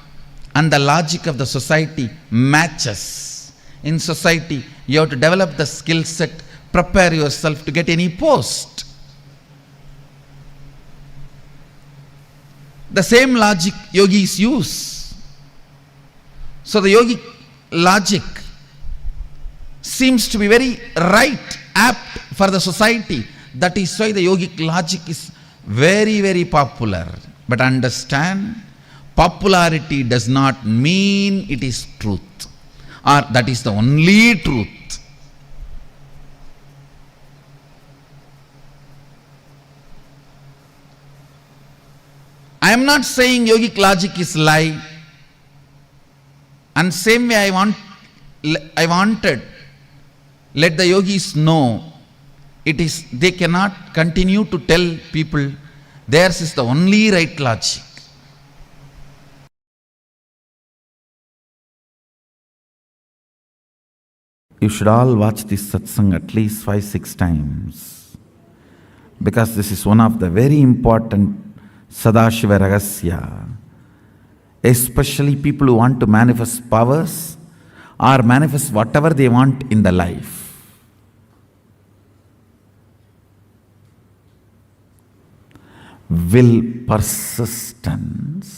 and the logic of the society matches. In society, you have to develop the skill set, prepare yourself to get any post. The same logic yogis use. So the yogic logic seems to be very right, apt for the society. That is why the yogic logic is very, very popular. But understand, popularity does not mean it is truth, or that is the only truth. I am not saying yogic logic is lie. And same way I wanted, let the yogis know, it is, they cannot continue to tell people theirs is the only right logic. You should all watch this satsang at least 5-6 times, because this is one of the very important Sadashiva Ragasya. Especially people who want to manifest powers or manifest whatever they want in the life. Will persistence,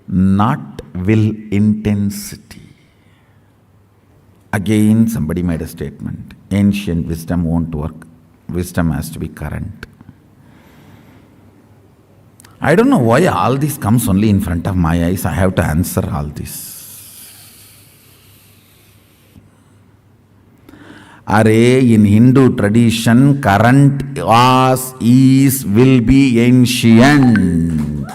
not will intensity. Again, somebody made a statement. Ancient wisdom won't work. Wisdom has to be current. I don't know why all this comes only in front of my eyes. I have to answer all this. Are, in Hindu tradition, current was, is, will be ancient.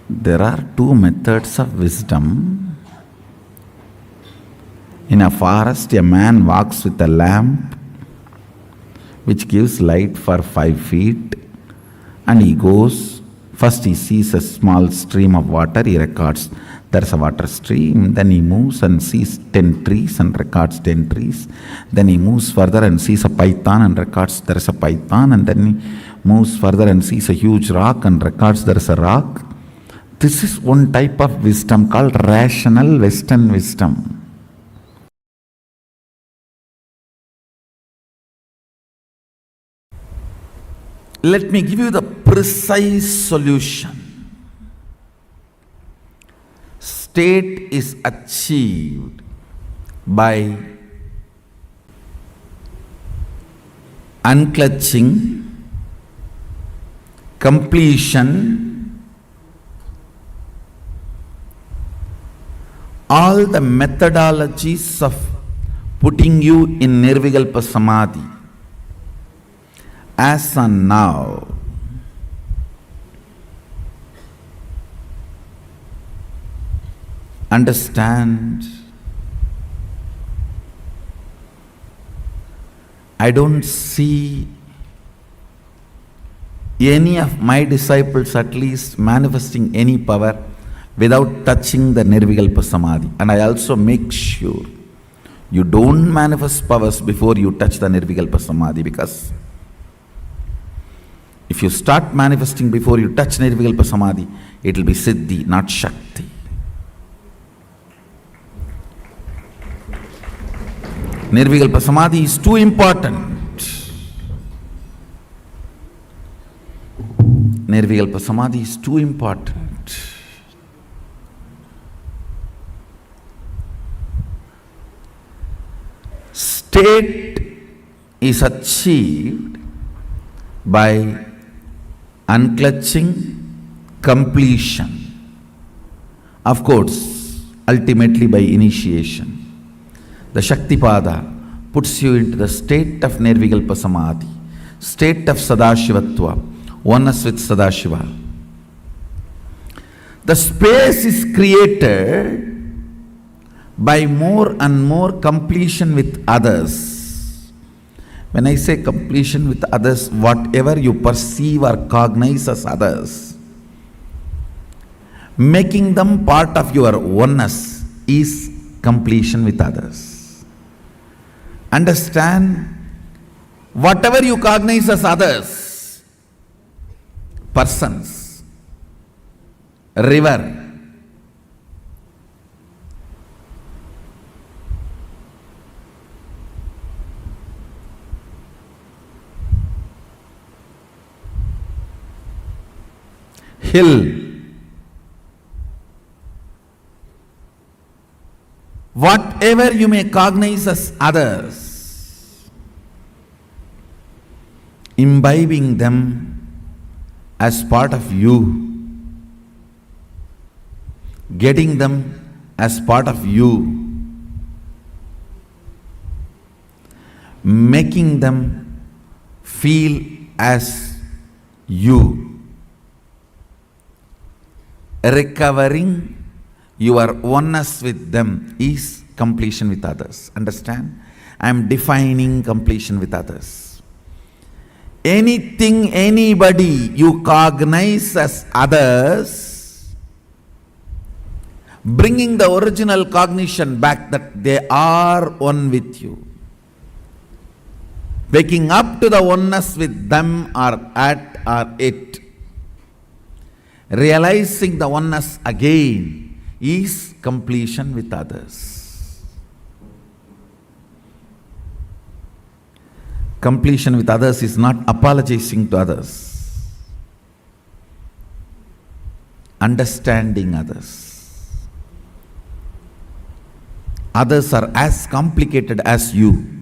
There are two methods of wisdom. In a forest, a man walks with a lamp which gives light for 5 feet, and he goes. First he sees a small stream of water, he records there's a water stream. Then he moves and sees 10 trees and records 10 trees. Then he moves further and sees a python and records there is a python. And then he moves further and sees a huge rock and records there is a rock. This is one type of wisdom called rational Western wisdom. Let me give you the precise solution. State is achieved by unclutching, completion, all the methodologies of putting you in Nirvikalpa Samadhi. As on now, understand, I don't see any of my disciples at least manifesting any power without touching the Nirvikalpa Samadhi. And I also make sure you don't manifest powers before you touch the Nirvikalpa Samadhi, because if you start manifesting before you touch Nirvikalpa Samadhi, it will be Siddhi, not Shakti. Nirvikalpa Samadhi is too important. Nirvikalpa Samadhi is too important. state is achieved by unclutching completion. Of course, ultimately by initiation. The Shaktipada puts you into the state of Nirvikalpa Samadhi, state of Sadashivatva, oneness with Sadashiva. The space is created by more and more completion with others. When I say completion with others, whatever you perceive or cognize as others, making them part of your oneness is completion with others. Understand, whatever you cognize as others, persons, river, hill, whatever you may cognize as others, imbibing them as part of you, getting them as part of you, making them feel as you, recovering your oneness with them is completion with others. Understand? I am defining completion with others. Anything, anybody you cognize as others, bringing the original cognition back that they are one with you, waking up to the oneness with them or at or it, realizing the oneness again is completion with others. Completion with others is not apologizing to others, understanding others. Others are as complicated as you.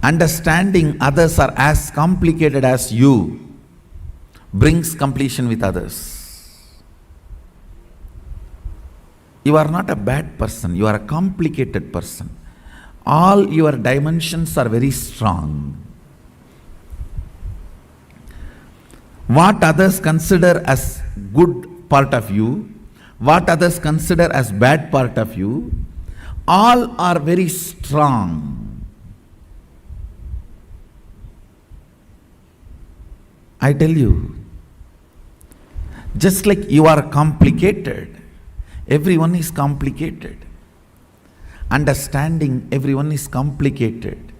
Understanding others are as complicated as you brings completion with others. You are not a bad person, you are a complicated person. All your dimensions are very strong. What others consider as good part of you, what others consider as bad part of you, all are very strong. I tell you, just like you are complicated, everyone is complicated. Understanding everyone is complicated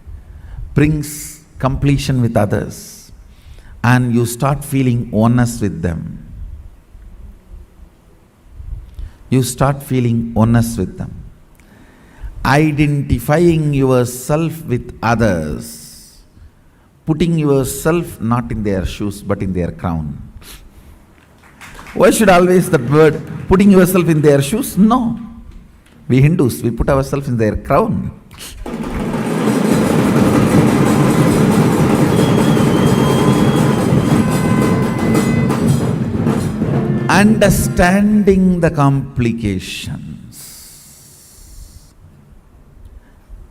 brings completion with others, and you start feeling oneness with them. You start feeling oneness with them. Identifying yourself with others, putting yourself not in their shoes but in their crown. Why should always that word, putting yourself in their shoes? No. We Hindus, we put ourselves in their crown. Understanding the complications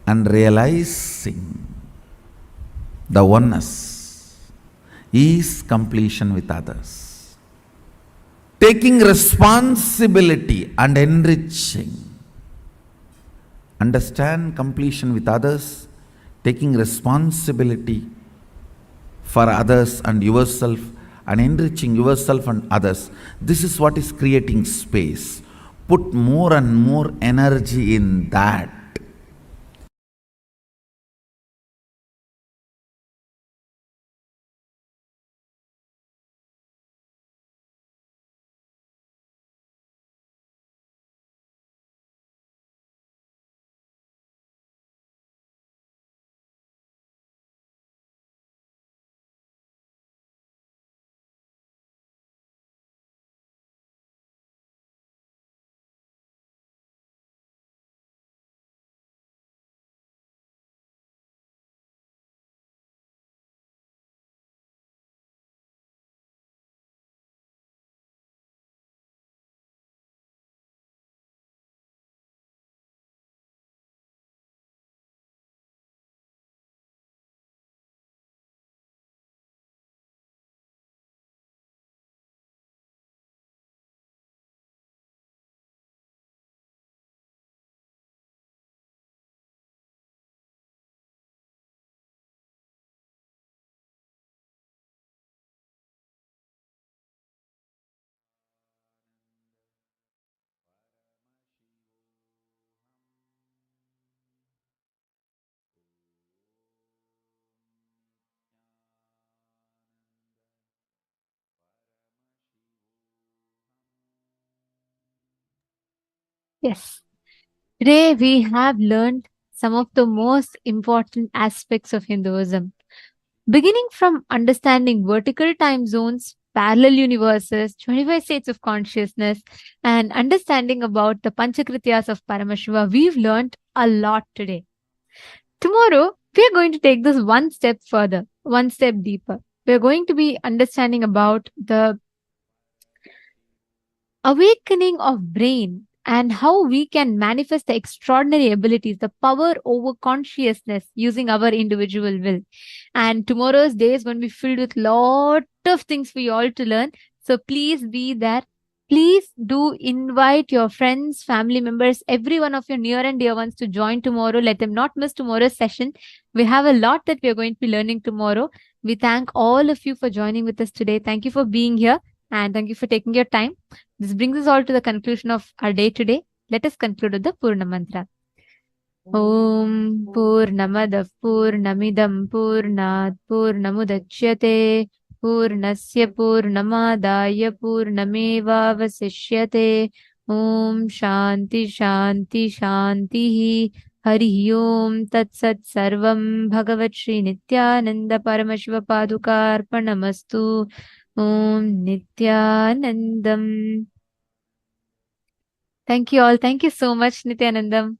and realizing the oneness is completion with others. Taking responsibility and enriching. Understand completion with others, taking responsibility for others and yourself, and enriching yourself and others. This is what is creating space. Put more and more energy in that. Yes. Today we have learned some of the most important aspects of Hinduism, beginning from understanding vertical time zones, parallel universes, 25 states of consciousness, and understanding about the Panchakrityas of Paramashiva. We've learned a lot today. Tomorrow, we are going to take this one step further, one step deeper. We're going to be understanding about the awakening of brain and how we can manifest the extraordinary abilities, the power over consciousness using our individual will. And tomorrow's day is going to be filled with lot of things for you all to learn. So please be there. Please do invite your friends, family members, every one of your near and dear ones to join tomorrow. Let them not miss tomorrow's session. We have a lot that we are going to be learning tomorrow. We thank all of you for joining with us today. Thank you for being here and thank you for taking your time. This brings us all to the conclusion of our day today. Let us conclude with the Purna Mantra. Om Purnamadav Purnamidam Purnat Purnamudachyate Purnasya Purnamadaya Purnamevavasishyate Om Shanti Shanti Shanti Hari Om Tat Sat Sarvam Bhagavat Shri Nithyananda Paramashiva Padukarpanamastu Om Nithyanandam. Thank you all. Thank you so much, Nithyanandam.